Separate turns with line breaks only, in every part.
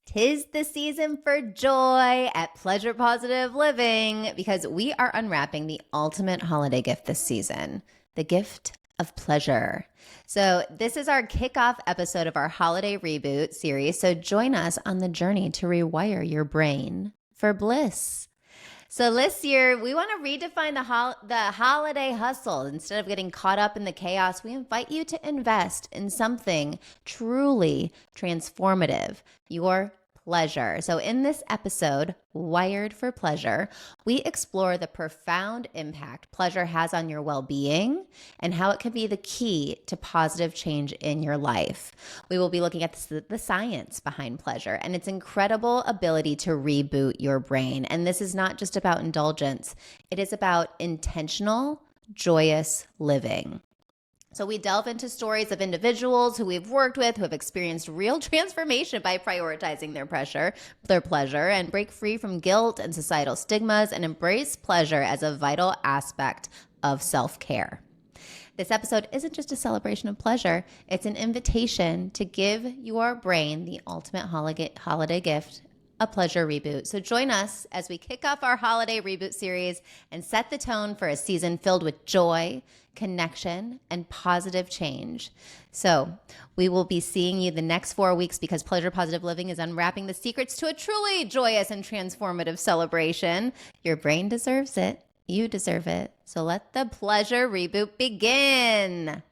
'Tis the season for joy at Pleasure Positive Living because we are unwrapping the ultimate holiday gift this season, the gift of pleasure. So this is our kickoff episode of our holiday reboot series. So join us on the journey to rewire your brain for bliss. So this year, we want to redefine the holiday hustle. Instead of getting caught up in the chaos, we invite you to invest in something truly transformative, your pleasure. So in this episode, Wired for Pleasure, we explore the profound impact pleasure has on your well-being and how it can be the key to positive change in your life. We will be looking at the science behind pleasure and its incredible ability to reboot your brain. And this is not just about indulgence. It is about intentional, joyous living. So we delve into stories of individuals who we've worked with who have experienced real transformation by prioritizing their pleasure, and break free from guilt and societal stigmas and embrace pleasure as a vital aspect of self-care. This episode isn't just a celebration of pleasure, it's an invitation to give your brain the ultimate holiday gift, a pleasure reboot. So join us as we kick off our holiday reboot series and set the tone for a season filled with joy, connection, and positive change. So we will be seeing you the next 4 weeks because Pleasure Positive Living is unwrapping the secrets to a truly joyous and transformative celebration. Your brain deserves it. You deserve it. So let the pleasure reboot begin.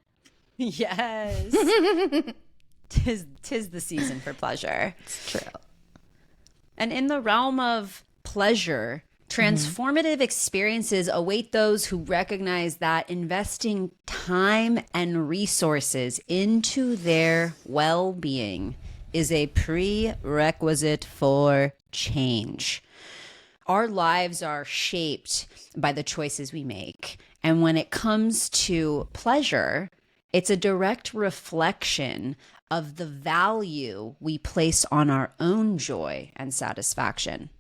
Yes. tis the season for pleasure.
It's true.
And in the realm of pleasure, transformative experiences await those who recognize that investing time and resources into their well-being is a prerequisite for change. Our lives are shaped by the choices we make. And when it comes to pleasure, it's a direct reflection of the value we place on our own joy and satisfaction.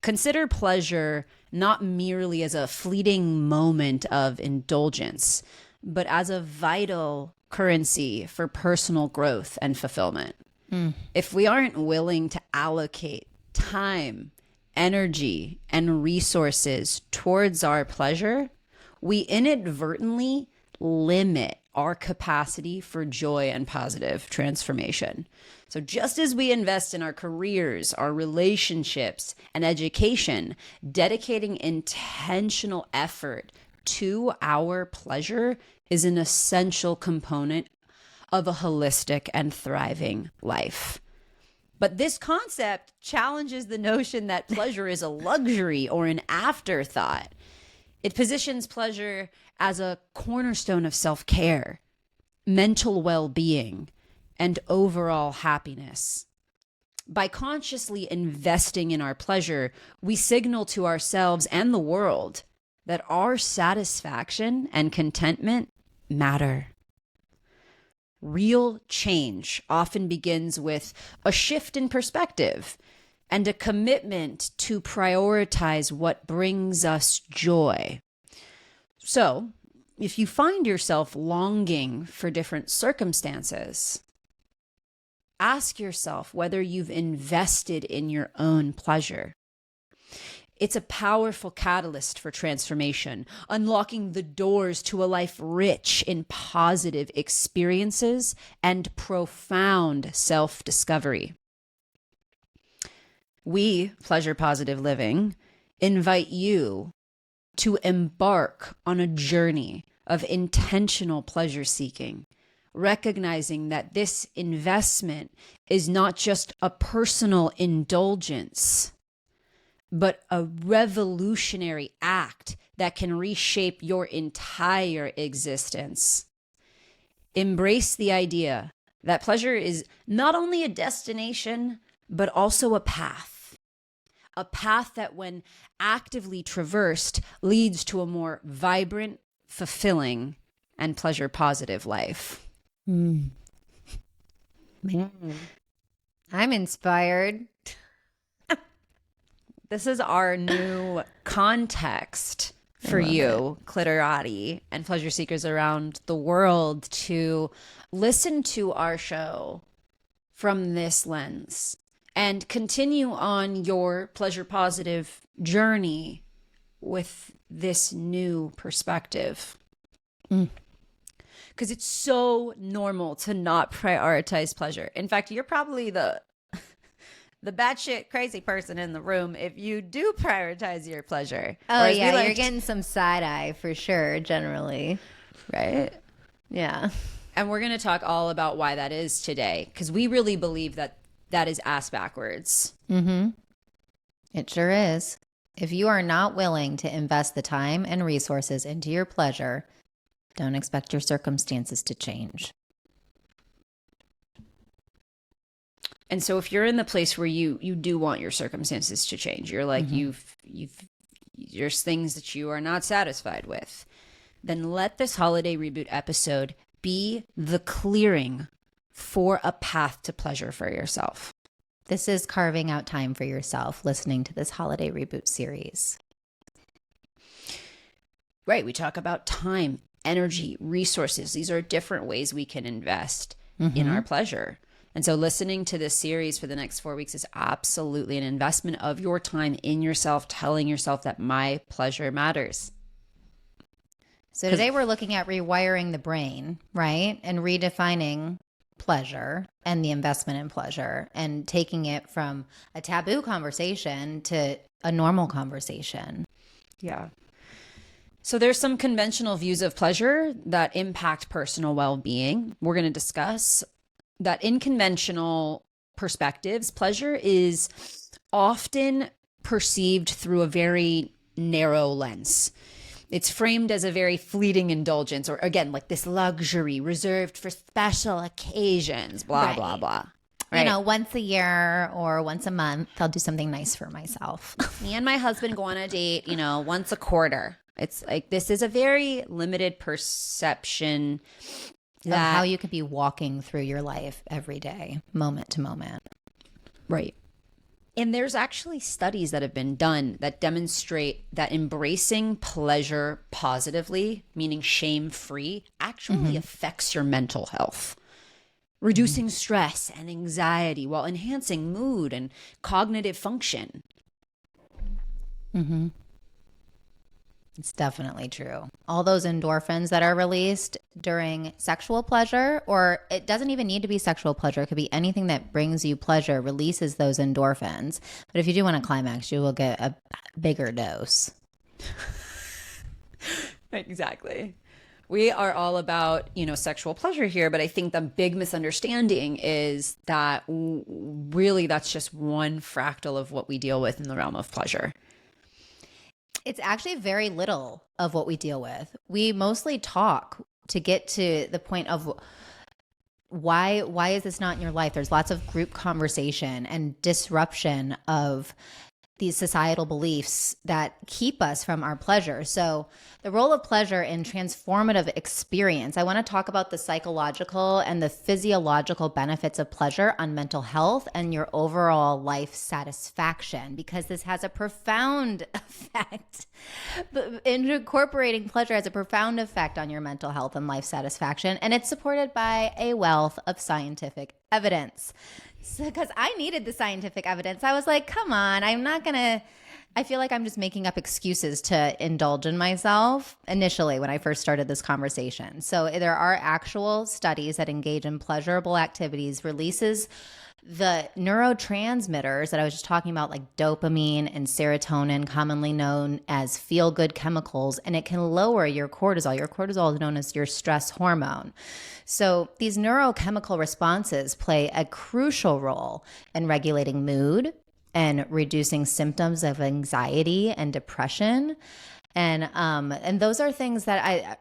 Consider pleasure not merely as a fleeting moment of indulgence, but as a vital currency for personal growth and fulfillment. If we aren't willing to allocate time, energy, and resources towards our pleasure, we inadvertently limit our capacity for joy and positive transformation. So just as we invest in our careers, our relationships, and education, dedicating intentional effort to our pleasure is an essential component of a holistic and thriving life. But this concept challenges the notion that pleasure is a luxury or an afterthought. It positions pleasure as a cornerstone of self-care, mental well-being, and overall happiness. By consciously investing in our pleasure, we signal to ourselves and the world that our satisfaction and contentment matter. Real change often begins with a shift in perspective and a commitment to prioritize what brings us joy. So, if you find yourself longing for different circumstances, ask yourself whether you've invested in your own pleasure. It's a powerful catalyst for transformation, unlocking the doors to a life rich in positive experiences and profound self-discovery. We, Pleasure Positive Living, invite you to embark on a journey of intentional pleasure seeking, recognizing that this investment is not just a personal indulgence, but a revolutionary act that can reshape your entire existence. Embrace the idea that pleasure is not only a destination, but also a path that when actively traversed leads to a more vibrant, fulfilling, and pleasure positive life.
Man, I'm inspired.
This is our new context for you, Clitorati, and pleasure seekers around the world to listen to our show from this lens and continue on your pleasure positive journey with this new perspective. Because it's so normal to not prioritize pleasure. In fact, you're probably the batshit crazy person in the room if you do prioritize your pleasure.
Oh, yeah, you're getting some side eye for sure, generally.
Right?
Yeah.
And we're going to talk all about why that is today, because we really believe that that is ass backwards.
It sure is. If you are not willing to invest the time and resources into your pleasure, don't expect your circumstances to change.
And so if you're in the place where you do want your circumstances to change, you're like, there's things that you are not satisfied with, then let this holiday reboot episode be the clearing for a path to pleasure for yourself.
This is carving out time for yourself, listening to this holiday reboot series.
Right. We talk about time, energy, resources. These are different ways we can invest in our pleasure. And so listening to this series for the next 4 weeks is absolutely an investment of your time in yourself, telling yourself that my pleasure matters.
So today we're looking at rewiring the brain, right? And redefining pleasure and the investment in pleasure and taking it from a taboo conversation to a normal conversation.
Yeah. So there's some conventional views of pleasure that impact personal well-being. We're going to discuss that in conventional perspectives, pleasure is often perceived through a very narrow lens. It's framed as a very fleeting indulgence, or again, like this luxury reserved for special occasions, blah, blah, blah. Right?
You know, once a year or once a month, I'll do something nice for myself.
Me and my husband go on a date, once a quarter. It's like, this is a very limited perception
of how you could be walking through your life every day, moment to moment.
Right. And there's actually studies that have been done that demonstrate that embracing pleasure positively, meaning shame-free, actually affects your mental health, reducing stress and anxiety while enhancing mood and cognitive function.
It's definitely true. All those endorphins that are released during sexual pleasure, or it doesn't even need to be sexual pleasure. It could be anything that brings you pleasure, releases those endorphins. But if you do want to climax, you will get a bigger dose.
Exactly. We are all about, sexual pleasure here, but I think the big misunderstanding is that really that's just one fractal of what we deal with in the realm of pleasure.
It's actually very little of what we deal with. We mostly talk to get to the point of why is this not in your life? There's lots of group conversation and disruption of these societal beliefs that keep us from our pleasure. So the role of pleasure in transformative experience, I want to talk about the psychological and the physiological benefits of pleasure on mental health and your overall life satisfaction, because this has a profound effect. Incorporating pleasure has a profound effect on your mental health and life satisfaction, and it's supported by a wealth of scientific evidence. Because I needed the scientific evidence. I was like, come on, I feel like I'm just making up excuses to indulge in myself initially when I first started this conversation. So there are actual studies that engage in pleasurable activities, releases the neurotransmitters that I was just talking about, like dopamine and serotonin, commonly known as feel-good chemicals, and it can lower your cortisol. Your cortisol is known as your stress hormone. So these neurochemical responses play a crucial role in regulating mood and reducing symptoms of anxiety and depression. And those are things that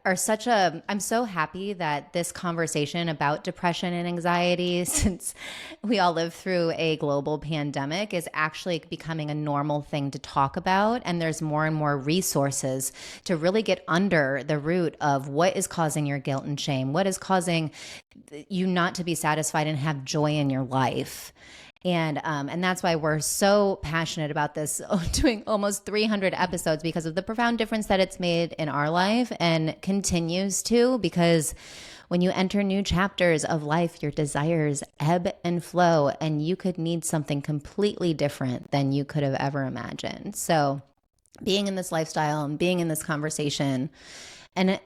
I'm so happy that this conversation about depression and anxiety, since we all live through a global pandemic, is actually becoming a normal thing to talk about. And there's more and more resources to really get under the root of what is causing your guilt and shame, what is causing you not to be satisfied and have joy in your life. And that's why we're so passionate about this, doing almost 300 episodes, because of the profound difference that it's made in our life and continues to, because when you enter new chapters of life, your desires ebb and flow, and you could need something completely different than you could have ever imagined. So being in this lifestyle and being in this conversation, and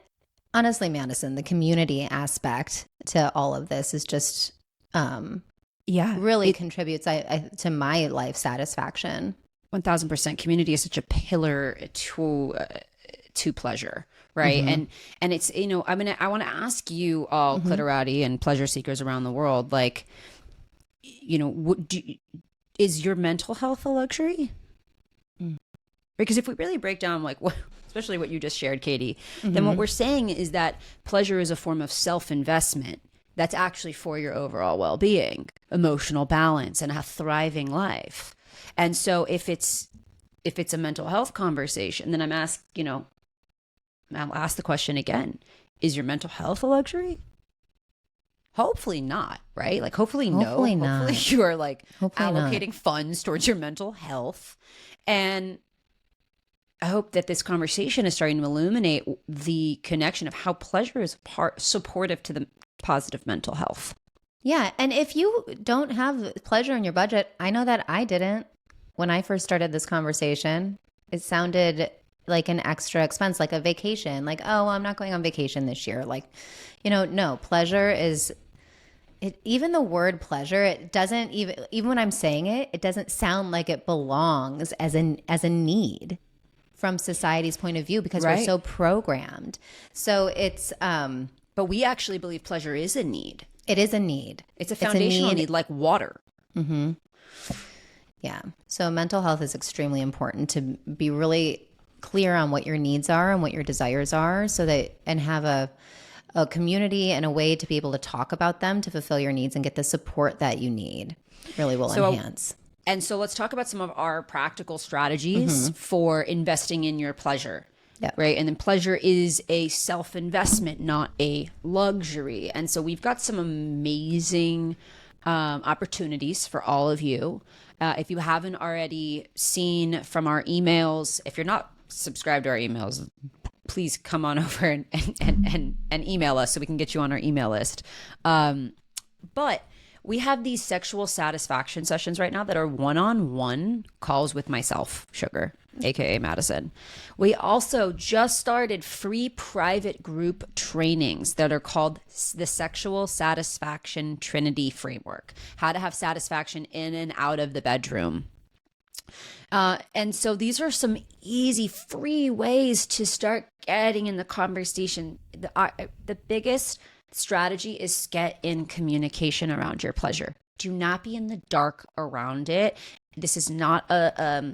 honestly, Madison, the community aspect to all of this is just really contributes to my life satisfaction.
1000%. Community is such a pillar to pleasure, right? And it's, I want to ask you all, clitorati and pleasure seekers around the world, like, is your mental health a luxury? Because if we really break down, like, especially what you just shared, Katie, then what we're saying is that pleasure is a form of self-investment that's actually for your overall well-being, emotional balance, and a thriving life. And so if it's a mental health conversation, then I'll ask the question again: is your mental health a luxury? Hopefully not, right? Like, hopefully no. Hopefully you are like allocating funds towards your mental health. And I hope that this conversation is starting to illuminate the connection of how pleasure is supportive to the positive mental health.
Yeah. And if you don't have pleasure in your budget, I know that I didn't when I first started this conversation. It sounded like an extra expense, like a vacation, like, oh, I'm not going on vacation this year. Like, no, pleasure is it. Even the word pleasure, it doesn't even when I'm saying it, it doesn't sound like it belongs as a need from society's point of view, because we're so programmed. So it's,
but we actually believe pleasure is a need.
It is a need.
It's a foundational need, like water.
Yeah. So mental health is extremely important, to be really clear on what your needs are and what your desires are, so that, and have a community and a way to be able to talk about them to fulfill your needs and get the support that you need. Really will enhance.
And so let's talk about some of our practical strategies for investing in your pleasure.
Yeah.
Right. And then pleasure is a self-investment, not a luxury. And so we've got some amazing opportunities for all of you. If you haven't already seen from our emails, if you're not subscribed to our emails, please come on over and email us so we can get you on our email list. But we have these sexual satisfaction sessions right now that are one-on-one calls with myself, Sugar, aka Madison. We also just started free private group trainings that are called the Sexual Satisfaction Trinity Framework: how to have satisfaction in and out of the bedroom. And so these are some easy, free ways to start getting in the conversation. The biggest strategy is get in communication around your pleasure. Do not be in the dark around it. This is not a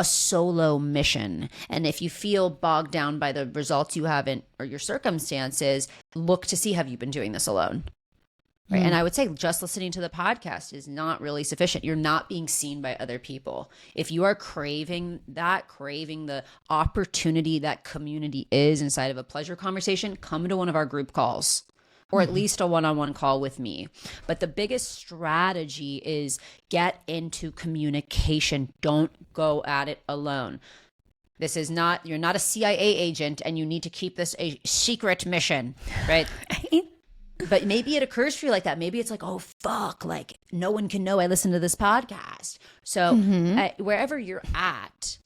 solo mission. And if you feel bogged down by the results you haven't, or your circumstances, look to see, have you been doing this alone? Right. And I would say just listening to the podcast is not really sufficient. You're not being seen by other people. If you are craving the opportunity that community is inside of a pleasure conversation, come to one of our group calls, or at least a one-on-one call with me. But the biggest strategy is get into communication. Don't go at it alone. This is not, you're not a CIA agent and you need to keep this a secret mission, right? But maybe it occurs for you like that. Maybe it's like, oh, fuck, like no one can know I listen to this podcast. So wherever you're at,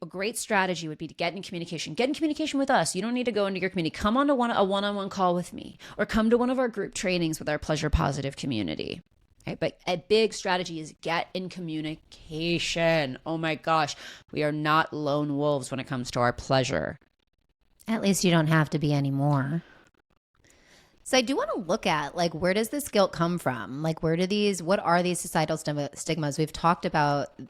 a great strategy would be to get in communication. Get in communication with us. You don't need to go into your community. Come on to a one-on-one call with me, or come to one of our group trainings with our pleasure positive community. Right? But a big strategy is get in communication. Oh my gosh, we are not lone wolves when it comes to our pleasure.
At least you don't have to be anymore. So I do want to look at, like, where does this guilt come from? Like, what are these societal stigmas? We've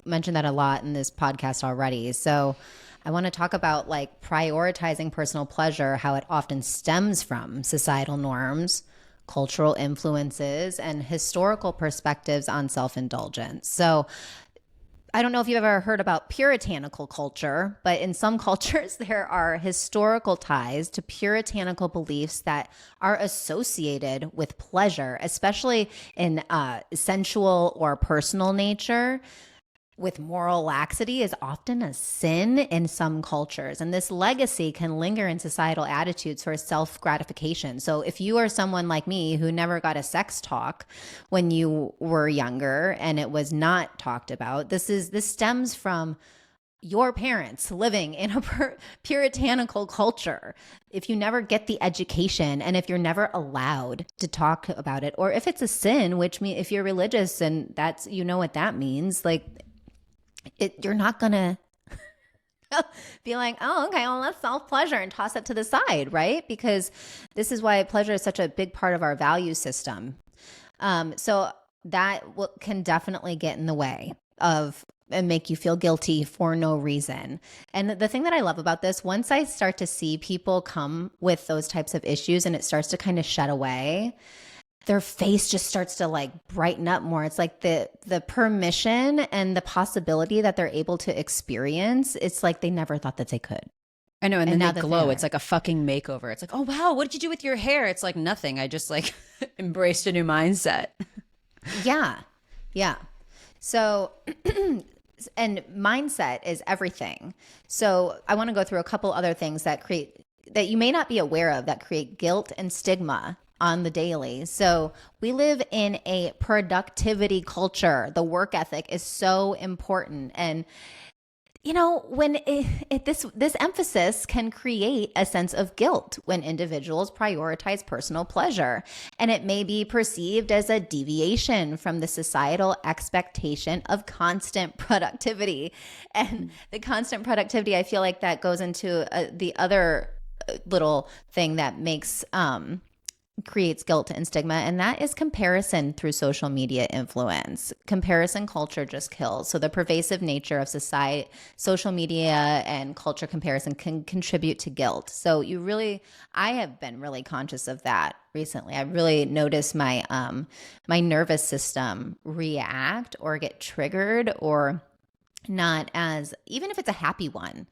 mentioned that a lot in this podcast already. So I want to talk about, like, prioritizing personal pleasure, how it often stems from societal norms, cultural influences, and historical perspectives on self-indulgence. So I don't know if you've ever heard about puritanical culture, but in some cultures, there are historical ties to puritanical beliefs that are associated with pleasure, especially in sensual or personal nature. With moral laxity is often a sin in some cultures. And this legacy can linger in societal attitudes for self gratification. So if you are someone like me who never got a sex talk when you were younger and it was not talked about, this stems from your parents living in a puritanical culture. If you never get the education and if you're never allowed to talk about it, or if it's a sin, which means if you're religious and that's, you know what that means, like, you're not going to be like, oh, okay, well, let's self pleasure and toss it to the side, right? Because this is why pleasure is such a big part of our value system. So that can definitely get in the way of and make you feel guilty for no reason. And the thing that I love about this, once I start to see people come with those types of issues and it starts to kind of shed away, their face just starts to like brighten up more. It's like the permission and the possibility that they're able to experience. It's like they never thought that they could.
I know. And then they glow. It's like a fucking makeover. It's like, oh, wow, what did you do with your hair? It's like nothing. I just like embraced a new mindset.
Yeah. Yeah. So, and mindset is everything. So I want to go through a couple other things that you may not be aware of that create guilt and stigma on the daily. So we live in a productivity culture. The work ethic is so important. And, you know, when this emphasis can create a sense of guilt when individuals prioritize personal pleasure. And it may be perceived as a deviation from the societal expectation of constant productivity. And the constant productivity, I feel like that goes into the other little thing that creates guilt and stigma, and that is comparison through social media influence. Comparison culture just kills. So the pervasive nature of society, social media and culture comparison can contribute to guilt. So I have been really conscious of that recently. I really noticed my nervous system react or get triggered, or not as, even if it's a happy one,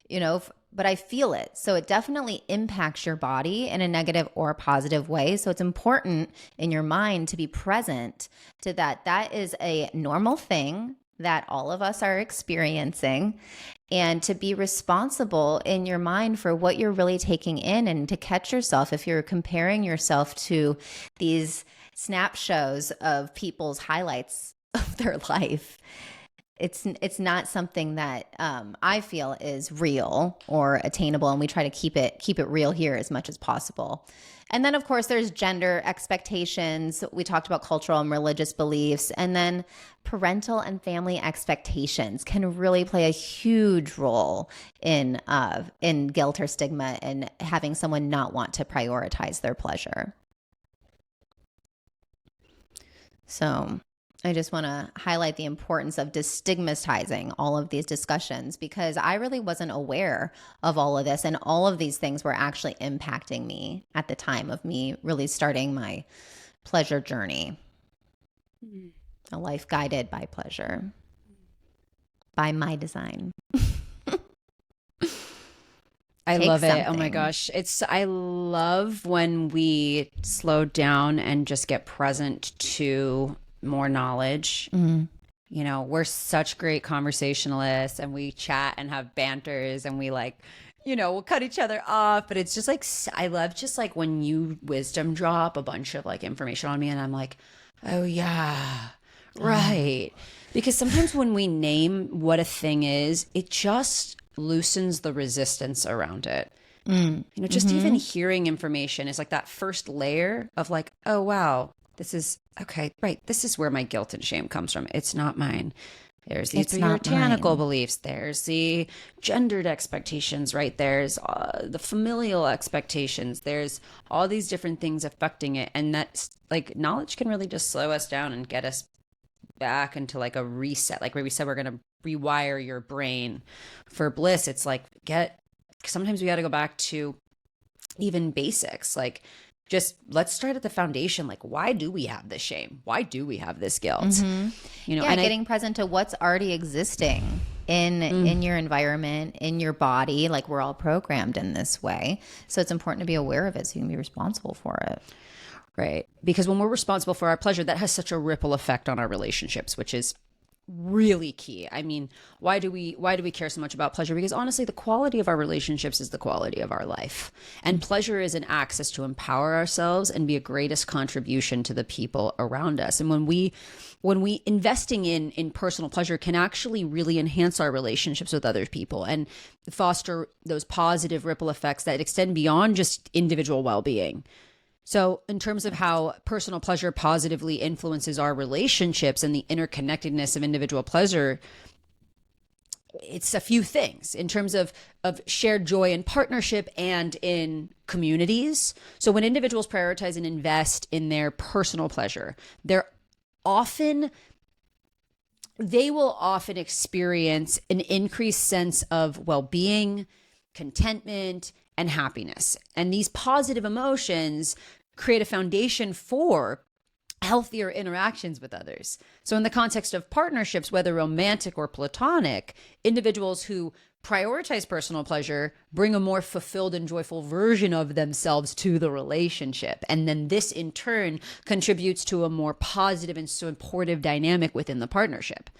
you know, but I feel it. So it definitely impacts your body in a negative or positive way. So it's important in your mind to be present to that. That is a normal thing that all of us are experiencing, and to be responsible in your mind for what you're really taking in, and to catch yourself if you're comparing yourself to these snapshots of people's highlights of their life. It's not something that I feel is real or attainable, and we try to keep it real here as much as possible. And then, of course, there's gender expectations. We talked about cultural and religious beliefs, and then parental and family expectations can really play a huge role in guilt or stigma and having someone not want to prioritize their pleasure. So I just want to highlight the importance of destigmatizing all of these discussions, because I really wasn't aware of all of this, and all of these things were actually impacting me at the time of me really starting my pleasure journey. A life guided by pleasure, by my design.
I love it. Oh my gosh. I love when we slow down and just get present to more knowledge. Mm-hmm. You know, we're such great conversationalists, and we chat and have banters, and we like, you know, we'll cut each other off, but it's just like, I love just like when you wisdom drop a bunch of like information on me, and I'm like, oh yeah, right. Because sometimes when we name what a thing is, it just loosens the resistance around it. You know, just even hearing information is like that first layer of like, oh wow, this is okay, right. This is where my guilt and shame comes from. It's not mine. There's these puritanical beliefs. There's the gendered expectations, right? There's the familial expectations. There's all these different things affecting it. And that's like, knowledge can really just slow us down and get us back into like a reset. Like where we said, we're going to rewire your brain for bliss. It's like, sometimes we got to go back to even basics. Like, just let's start at the foundation. Like, why do we have this shame? Why do we have this guilt? You know,
and getting present to what's already existing in your environment, in your body. Like, we're all programmed in this way. So it's important to be aware of it so you can be responsible for it.
Right. Because when we're responsible for our pleasure, that has such a ripple effect on our relationships, which is really key. I mean, why do we care so much about pleasure? Because honestly, the quality of our relationships is the quality of our life. And pleasure is an access to empower ourselves and be a greatest contribution to the people around us. And when we investing in personal pleasure can actually really enhance our relationships with other people and foster those positive ripple effects that extend beyond just individual well-being. So in terms of how personal pleasure positively influences our relationships and the interconnectedness of individual pleasure, it's a few things in terms of shared joy in partnership and in communities. So when individuals prioritize and invest in their personal pleasure, they will often experience an increased sense of well-being, contentment, and happiness. And these positive emotions create a foundation for healthier interactions with others. So in the context of partnerships, whether romantic or platonic, individuals who prioritize personal pleasure bring a more fulfilled and joyful version of themselves to the relationship. And then this in turn contributes to a more positive and supportive dynamic within the partnership.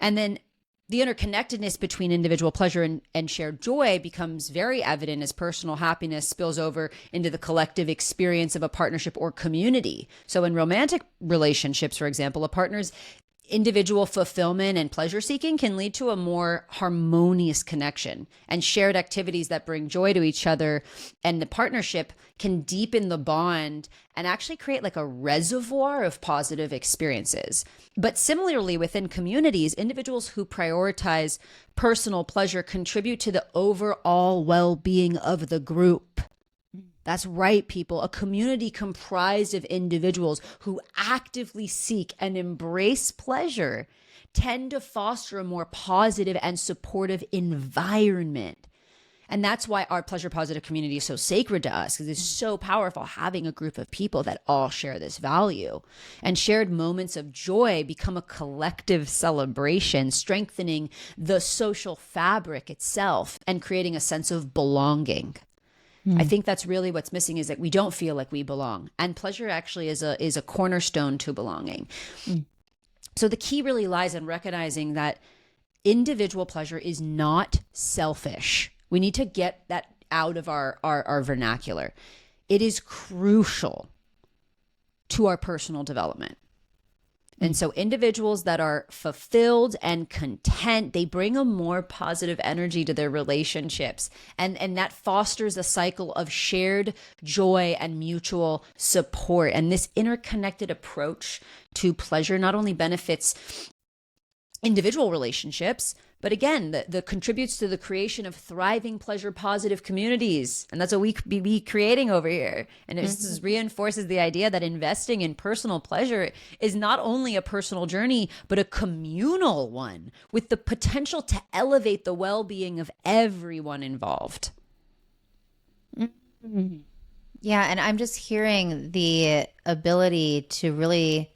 And then the interconnectedness between individual pleasure and shared joy becomes very evident as personal happiness spills over into the collective experience of a partnership or community. So in romantic relationships, for example, a partner's individual fulfillment and pleasure seeking can lead to a more harmonious connection, and shared activities that bring joy to each other and the partnership can deepen the bond and actually create like a reservoir of positive experiences. But similarly, within communities, individuals who prioritize personal pleasure contribute to the overall well-being of the group. That's right, people. A community comprised of individuals who actively seek and embrace pleasure tend to foster a more positive and supportive environment. And that's why our pleasure positive community is so sacred to us, because it's so powerful having a group of people that all share this value. And shared moments of joy become a collective celebration, strengthening the social fabric itself and creating a sense of belonging. I think that's really what's missing, is that we don't feel like we belong. And pleasure actually is a cornerstone to belonging. So the key really lies in recognizing that individual pleasure is not selfish. We need to get that out of our vernacular. It is crucial to our personal development. And so individuals that are fulfilled and content, they bring a more positive energy to their relationships. And that fosters a cycle of shared joy and mutual support. And this interconnected approach to pleasure not only benefits individual relationships, but again, the contributes to the creation of thriving pleasure positive communities. And that's what we be creating over here. And it just reinforces the idea that investing in personal pleasure is not only a personal journey, but a communal one with the potential to elevate the well-being of everyone involved.
Yeah, and I'm just hearing the ability to really,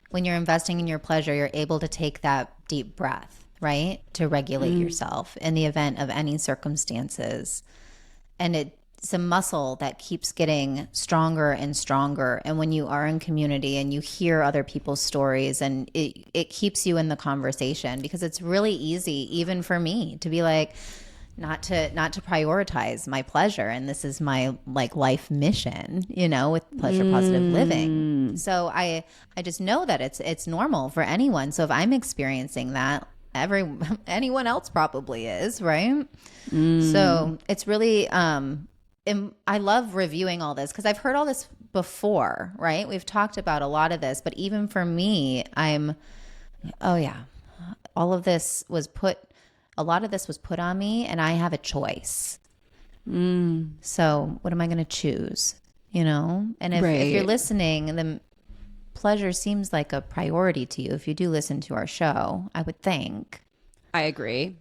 when you're investing in your pleasure, you're able to take that deep breath, right? To regulate yourself in the event of any circumstances. And it's a muscle that keeps getting stronger and stronger. And when you are in community and you hear other people's stories, and it keeps you in the conversation, because it's really easy, even for me, to be like, not to prioritize my pleasure. And this is my like life mission, you know, with pleasure positive living. So I just know that it's normal for anyone. So if I'm experiencing that, anyone else probably is, right? So it's really I love reviewing all this, because I've heard all this before, right? We've talked about a lot of this, but even for me, a lot of this was put on me, and I have a choice. So what am I going to choose? You know? And if you're listening, then pleasure seems like a priority to you. If you do listen to our show, I would think.
I agree.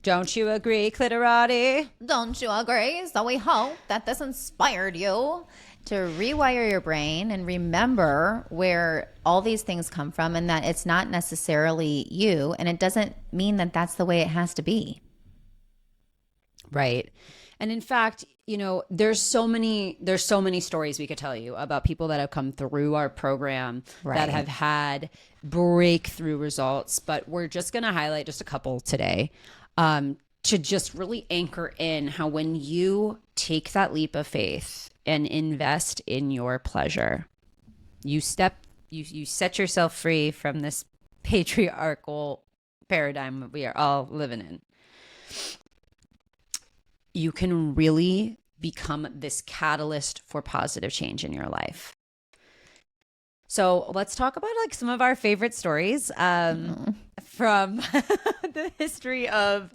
Don't you agree, Clitorati?
Don't you agree? So we hope that this inspired you. to rewire your brain and remember where all these things come from, and that it's not necessarily you, and it doesn't mean that that's the way it has to be.
Right. And in fact, there's so many stories we could tell you about people that have come through our program that have had breakthrough results, but we're just going to highlight just a couple today, to just really anchor in how when you take that leap of faith and invest in your pleasure, you set yourself free from this patriarchal paradigm that we are all living in. You can really become this catalyst for positive change in your life. So let's talk about like some of our favorite stories from the history of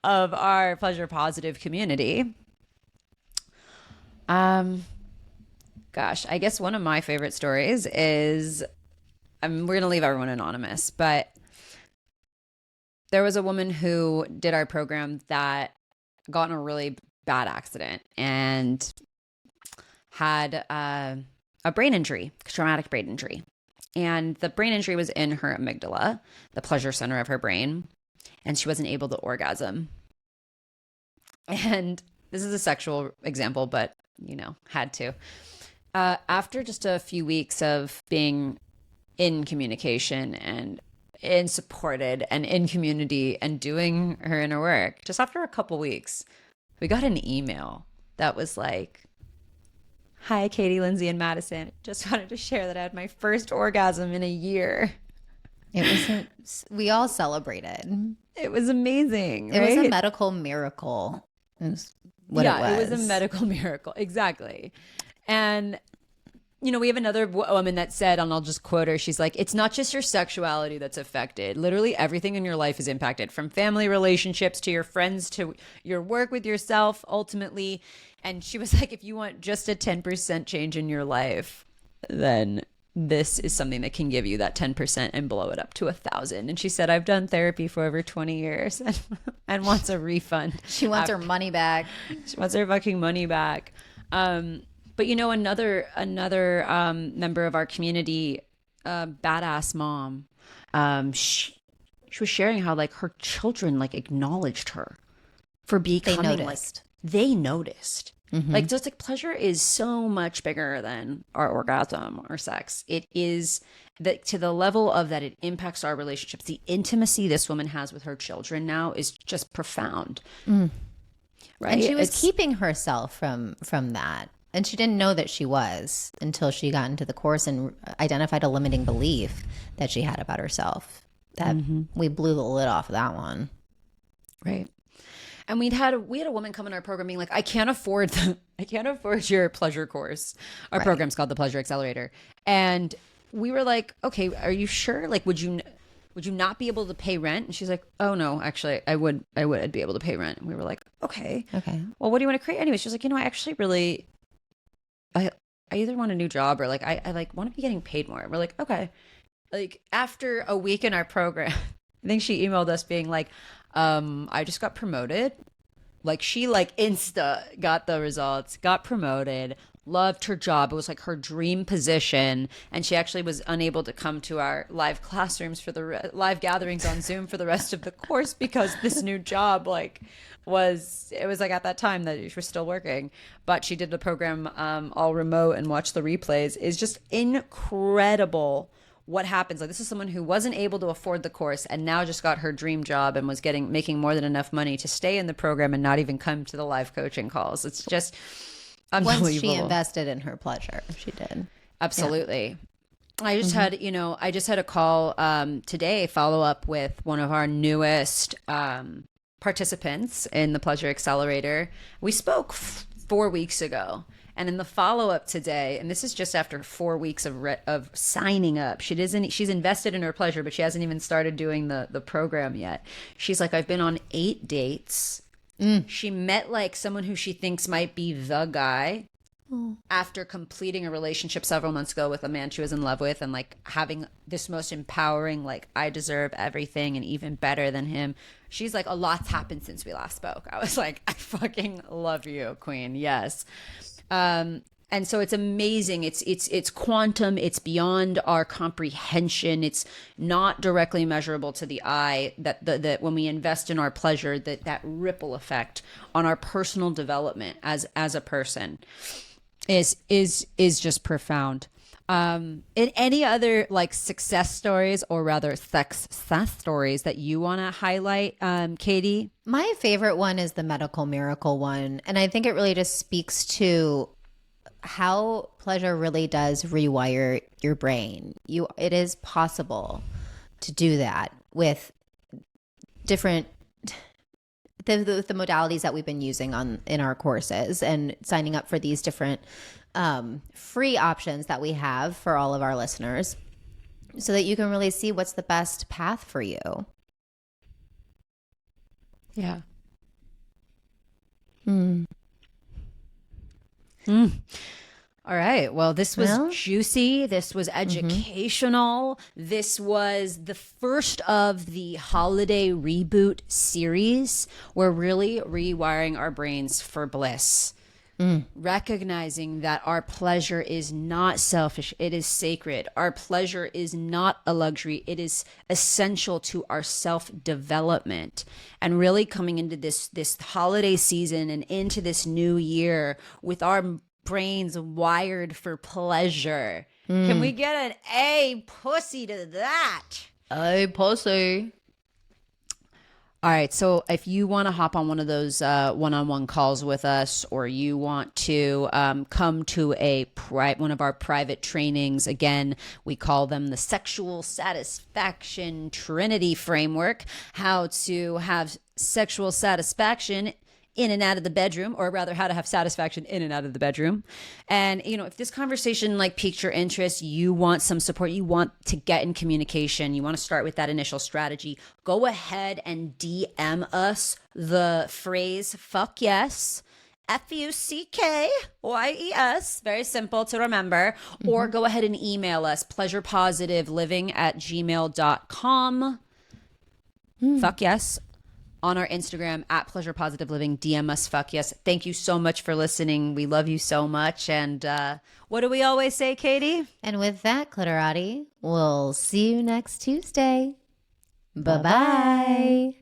our pleasure positive community. Gosh, I guess one of my favorite stories is, we're going to leave everyone anonymous, but there was a woman who did our program that got in a really bad accident and had a brain injury, traumatic brain injury. And the brain injury was in her amygdala, the pleasure center of her brain, and she wasn't able to orgasm. And this is a sexual example, but, had to. After just a few weeks of being in communication and in supported and in community and doing her inner work, just after a couple weeks, we got an email that was like, "Hi, Katie, Lindsay, and Madison. Just wanted to share that I had my first orgasm in a year."
It was we all celebrated.
It was amazing.
It
right?
was a medical miracle. Is what it was.
It was a medical miracle. Exactly. And we have another woman that said, and I'll just quote her, she's like, "It's not just your sexuality that's affected. Literally everything in your life is impacted, from family relationships to your friends to your work with yourself, ultimately." And she was like, if you want just a 10% change in your life, then this is something that can give you that 10% and blow it up to 1,000. And she said, "I've done therapy for over 20 years and wants a refund."
She wants her money back.
She wants her fucking money back. But another member of our community, badass mom, she was sharing how like her children like acknowledged her for becoming they noticed. Mm-hmm. Like, just like pleasure is so much bigger than our orgasm or sex. It is that to the level of that it impacts our relationships. The intimacy this woman has with her children now is just profound. Right.
And she was keeping herself from that. And she didn't know that she was until she got into the course and identified a limiting belief that she had about herself. That we blew the lid off of that one.
Right. And we had a woman come in our program being like, I can't afford your pleasure course. Our program's called the Pleasure Accelerator. And we were like, okay, are you sure? Like, would you not be able to pay rent? And she's like, oh no, actually I would be able to pay rent. And we were like, okay. Well, what do you want to create? Anyway, she's like, I actually really, I either want a new job or like, I like want to be getting paid more. And we're like, okay. Like after a week in our program, I think she emailed us being like, I just got promoted. Like she like insta got the results, got promoted, loved her job. It was like her dream position. And she actually was unable to come to our live classrooms for the live gatherings on Zoom for the rest of the course because this new job like was like at that time that she was still working, but she did the program all remote and watched the replays. Is just incredible what happens. Like, this is someone who wasn't able to afford the course and now just got her dream job and was making more than enough money to stay in the program and not even come to the live coaching calls. It's just unbelievable.
Once she invested in her pleasure, she did.
Absolutely. Yeah. I just had, a call today, follow up with one of our newest participants in the Pleasure Accelerator. We spoke 4 weeks ago. And in the follow-up today, and this is just after 4 weeks of signing up, she's invested in her pleasure, but she hasn't even started doing the program yet. She's like, I've been on 8 dates. She met like someone who she thinks might be the guy after completing a relationship several months ago with a man she was in love with, and like having this most empowering, like, I deserve everything and even better than him. She's like, a lot's happened since we last spoke. I was like, I fucking love you, queen. Yes. And And so it's amazing. It's quantum. It's beyond our comprehension. It's not directly measurable to the eye. That when we invest in our pleasure, that ripple effect on our personal development as a person is just profound. In any other like success stories, or rather success stories that you want to highlight, Katie?
My favorite one is the medical miracle one. And I think it really just speaks to how pleasure really does rewire your brain. It is possible to do that with different the modalities that we've been using in our courses, and signing up for these different free options that we have for all of our listeners, so that you can really see what's the best path for you.
Yeah. All right. Well, this was juicy. This was educational. This was the first of the holiday reboot series. We're really rewiring our brains for bliss. Recognizing that our pleasure is not selfish. It is sacred. Our pleasure is not a luxury. It is essential to our self-development. And really coming into this holiday season and into this new year with our brains wired for pleasure. Can we get an A pussy to that?
A pussy.
All right. So if you want to hop on one of those one-on-one calls with us, or you want to come to one of our private trainings, again, we call them the Sexual Satisfaction Trinity Framework, how to have sexual satisfaction in and out of the bedroom, or rather how to have satisfaction in and out of the bedroom. And, if this conversation like piqued your interest, you want some support, you want to get in communication, you want to start with that initial strategy, go ahead and DM us the phrase fuck yes, FUCKYES, very simple to remember, or go ahead and email us pleasurepositiveliving@gmail.com. Fuck yes. On our Instagram @pleasurepositiveliving, DM us fuck yes. Thank you so much for listening. We love you so much. And what do we always say, Katie?
And with that, Clitorati, we'll see you next Tuesday. Bye-bye.